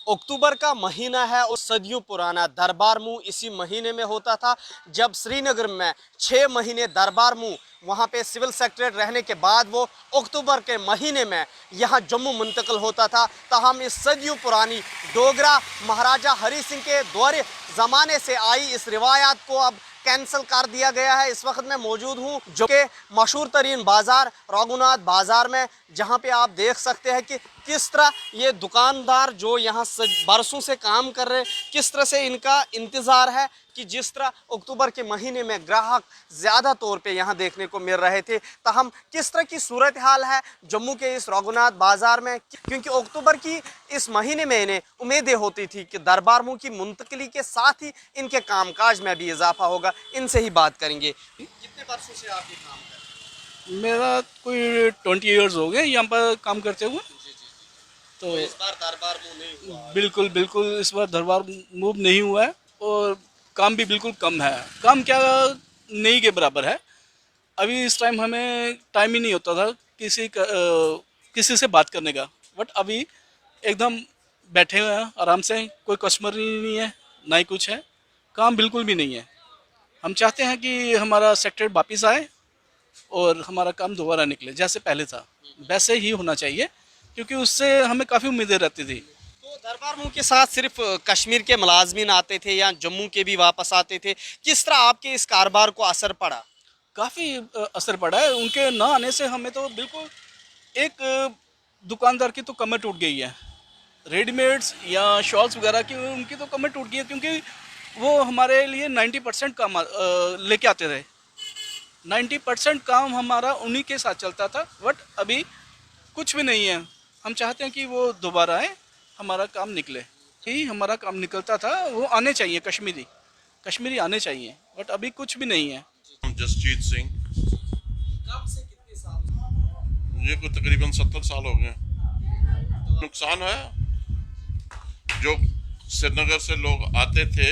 अक्टूबर का महीना है और सदियों पुराना दरबार मुंह इसी महीने में होता था। जब श्रीनगर में 6 महीने दरबार मुंह वहाँ पे सिविल सेक्रेटरी रहने के बाद वो अक्टूबर के महीने में यहाँ जम्मू मुंतकिल होता था। ताहम इस सदियों पुरानी डोगरा महाराजा हरी सिंह के दौरे ज़माने से आई इस रिवायात को अब कैंसिल कर दिया गया है। इस वक्त मैं मौजूद हूँ जो कि मशहूर तरीन बाज़ार रघुनाथ बाज़ार में, जहाँ पे आप देख सकते हैं कि किस तरह ये दुकानदार जो यहाँ बरसों से काम कर रहे हैं, किस तरह से इनका इंतज़ार है कि जिस तरह अक्टूबर के महीने में ग्राहक ज़्यादा तौर पे यहाँ देखने को मिल रहे थे। ताहम किस तरह की सूरत हाल है जम्मू के इस रघुनाथ बाज़ार में, क्योंकि अक्टूबर की इस महीने में इन्हें उम्मीदें होती थी कि दरबार मुंह की मुंतकिली के साथ ही इनके कामकाज में भी इजाफा होगा। इनसे ही बात करेंगे। कितने वर्षों से आप ये काम कर रहे हैं? मेरा कोई 20 ईयर्स हो गए यहाँ पर काम करते हुए। तो इस बार दरबार मुंह नहीं हुआ? बिल्कुल बिल्कुल इस बार दरबार मूव नहीं हुआ है और काम भी बिल्कुल कम है। काम क्या नहीं के बराबर है। अभी इस टाइम हमें टाइम ही नहीं होता था किसी से बात करने का, बट अभी एकदम बैठे हुए हैं आराम से, कोई कस्टमर ही नहीं है, ना ही कुछ है, काम बिल्कुल भी नहीं है। हम चाहते हैं कि हमारा सेक्टर वापस आए और हमारा काम दोबारा निकले, जैसे पहले था वैसे ही होना चाहिए, क्योंकि उससे हमें काफ़ी उम्मीदें रहती थी। तो दरबार मुंह के साथ सिर्फ कश्मीर के मुलाजमीन आते थे या जम्मू के भी वापस आते थे? किस तरह आपके इस कारोबार को असर पड़ा? काफ़ी असर पड़ा है उनके ना आने से। हमें तो बिल्कुल एक दुकानदार की तो कमर टूट गई है, रेडीमेड्स या शॉल्स वगैरह की उनकी तो कमर टूट गई है, क्योंकि वो हमारे लिए 90% काम लेके आते थे। 90% काम हमारा उन्हीं के साथ चलता था, बट अभी कुछ भी नहीं है। हम चाहते हैं कि वो दोबारा आए, हमारा काम निकले। ही हमारा काम निकलता था, वो आने चाहिए, कश्मीरी आने चाहिए, बट अभी कुछ भी नहीं है। जसजीत सिंह। कब से कितने साल? ये को तकरीबन 70 साल हो गए। नुकसान है, जो श्रीनगर से लोग आते थे,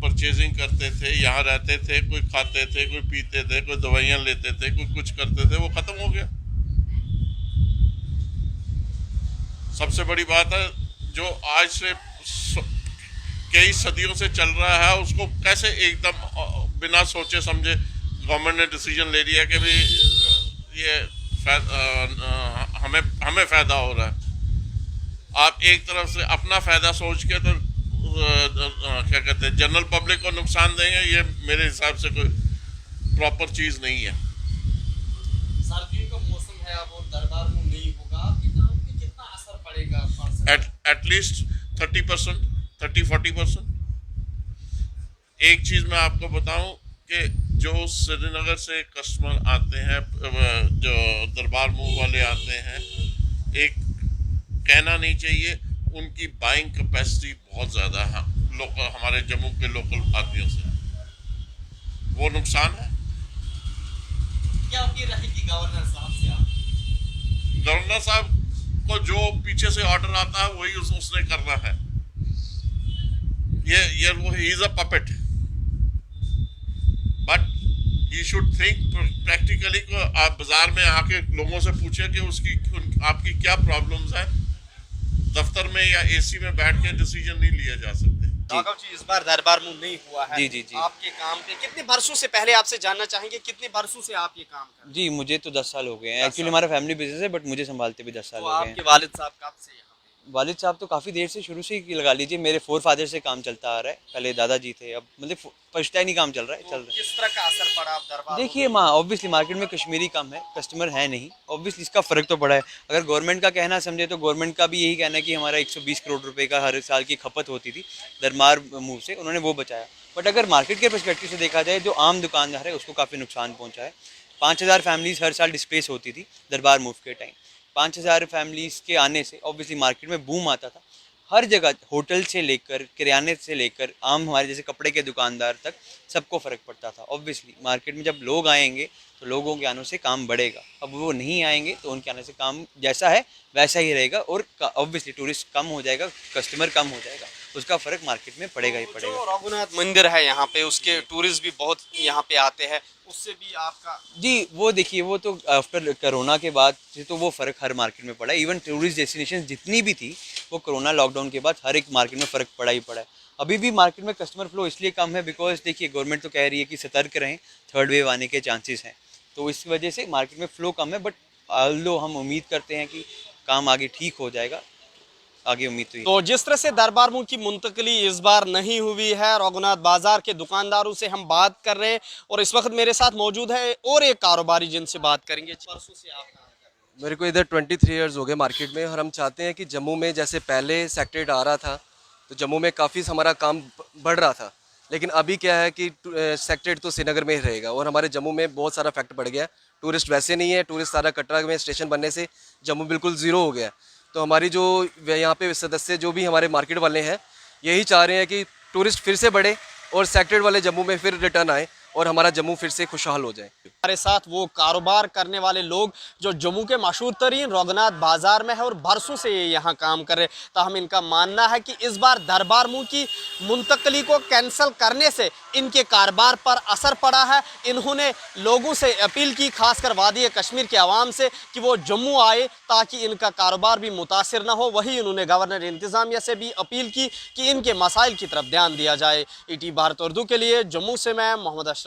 परचेजिंग करते थे, यहाँ रहते थे, कोई खाते थे, कोई पीते थे, कोई दवाइयाँ लेते थे, कोई कुछ करते थे, वो ख़त्म हो गया। सबसे बड़ी बात है जो आज से कई सदियों से चल रहा है, उसको कैसे एकदम बिना सोचे समझे गवर्नमेंट ने डिसीजन ले लिया कि भाई ये हमें फ़ायदा हो रहा है। आप एक तरफ से अपना फ़ायदा सोच के तो क्या कहते हैं जनरल पब्लिक को नुकसान देंगे, ये मेरे हिसाब से कोई प्रॉपर चीज़ नहीं है। सर्दियों का मौसम है, अब और दरबार मुंह नहीं होगा, आपके काम पे कितना असर पड़ेगा? एटलीस्ट 30%, 30-40%। एक चीज़ मैं आपको बताऊं कि जो श्रीनगर से कस्टमर आते हैं, जो दरबार मुंह वाले आते हैं, एक कहना नहीं चाहिए, उनकी बाइंग कैपेसिटी बहुत ज़्यादा है लोकल, हमारे जम्मू के लोकल आदमियों से। वो नुकसान है। क्या उम्मीद रहेगी गवर्नर साहब से आप? गवर्नर साहब को जो पीछे से ऑर्डर आता है वही उसने करना है। ये वो he is a puppet, but he should think practically. को आप बाजार में आके लोगों से पूछे कि आपकी क्या प्रॉब्लम्स हैं। दफ्तर में या एसी में बैठ के डिसीजन नहीं लिया जा सकते। राघव जी, इस बार दरबार मुंह नहीं हुआ है। जी। आपके काम पे कितने वर्षों से, पहले आपसे जानना चाहेंगे कितने वर्षों से आप ये काम कर रहे हैं? जी मुझे तो 10 साल हो गए हैं। एक्चुअली हमारा फैमिली बिजनेस है, बट मुझे संभालते भी 10 साल तो हो गए आपके हैं। वालिद साहब कब से यहाँ पे? वालिद साहब तो काफ़ी देर से, शुरू से ही लगा लीजिए, मेरे फोर फादर से काम चलता आ रहा है। पहले दादाजी थे, अब मतलब पुश्तैनी काम चल रहा है। तो किस तरह का असर पड़ा आप दरबार? देखिए ऑब्वियसली मार्केट में कश्मीरी कम है, कस्टमर है नहीं, ऑब्वियसली इसका फ़र्क तो पड़ा है। अगर गवर्नमेंट का कहना समझे तो गवर्नमेंट का भी यही कहना है कि हमारा 120 करोड़ रुपए का हर साल की खपत होती थी दरबार मुंह से, उन्होंने वो बचाया। बट अगर मार्केट के पर्सपेक्टिव से देखा जाए, जो आम दुकानदार है उसको काफ़ी नुकसान पहुँचा है। 5000 फैमिलीज़ हर साल डिस्प्लेस होती थी दरबार मूव के टाइम। 5000 फैमिलीज़ के आने से ऑब्वियसली मार्केट में बूम आता था। हर जगह, होटल से लेकर किराने से लेकर आम हमारे जैसे कपड़े के दुकानदार तक, सबको फ़र्क पड़ता था। ऑब्वियसली मार्केट में जब लोग आएंगे तो लोगों के आने से काम बढ़ेगा। अब वो नहीं आएंगे तो उनके आने से काम जैसा है वैसा ही रहेगा, और ऑब्वियसली टूरिस्ट कम हो जाएगा, कस्टमर कम हो जाएगा। उसका फ़र्क मार्केट में पड़ेगा ही जो पड़ेगा। रघुनाथ मंदिर है यहाँ पे, उसके टूरिस्ट भी बहुत यहाँ पे आते हैं, उससे भी आपका जी वो देखिए, वो तो आफ्टर कोरोना के बाद से तो वो फ़र्क हर मार्केट में पड़ा है। इवन टूरिस्ट डेस्टिनेशन जितनी भी थी वो कोरोना लॉकडाउन के बाद हर एक मार्केट में फ़र्क पड़ा ही पड़ा है। अभी भी मार्केट में कस्टमर फ्लो इसलिए कम है बिकॉज देखिए गवर्नमेंट तो कह रही है कि सतर्क रहें, थर्ड वेव आने के चांसेस हैं, तो इस वजह से मार्केट में फ़्लो कम है। बट ऑल्दो हम उम्मीद करते हैं कि काम आगे ठीक हो जाएगा, आगे उम्मीद तो तो जिस तरह से दरबार मूव की मुंतकली इस बार नहीं हुई है, रघुनाथ बाजार के दुकानदारों से हम बात कर रहे हैं और इस वक्त मेरे साथ मौजूद है और एक कारोबारी जिनसे बात करेंगे। परसों से आप मेरे को इधर 23 इयर्स हो गए मार्केट में, और हम चाहते हैं कि जम्मू में जैसे पहले सेक्रेट आ रहा था तो जम्मू में काफ़ी हमारा काम बढ़ रहा था, लेकिन अभी क्या है कि सेक्रेट तो श्रीनगर में ही रहेगा और हमारे जम्मू में बहुत सारा इफेक्ट पड़ गया है। टूरिस्ट वैसे नहीं है, टूरिस्ट सारा कटरा में स्टेशन बनने से जम्मू बिल्कुल ज़ीरो हो गया है। तो हमारी जो यहाँ पे सदस्य जो भी हमारे मार्केट वाले हैं यही चाह रहे हैं कि टूरिस्ट फिर से बढ़े और सेक्रेट वाले जम्मू में फिर रिटर्न आए और हमारा जम्मू फिर से खुशहाल हो जाए। हमारे साथ वो कारोबार करने वाले लोग जो जम्मू के मशहूर तरीन रघुनाथ बाजार में है और बरसों से ये यहाँ काम कर रहे हैं। तो हम इनका मानना है कि इस बार दरबार मूव की मुंतकली को कैंसिल करने से इनके कारोबार पर असर पड़ा है। इन्होंने लोगों से अपील की, खासकर वादी कश्मीर के आवाम से, कि वो जम्मू आए ताकि इनका कारोबार भी मुतासिर ना हो। वही उन्होंने गवर्नर इंतज़ामिया से भी अपील की कि इनके मसाइल की तरफ ध्यान दिया जाए। ET भारत उर्दू के लिए जम्मू से मैं मोहम्मद अशरफ।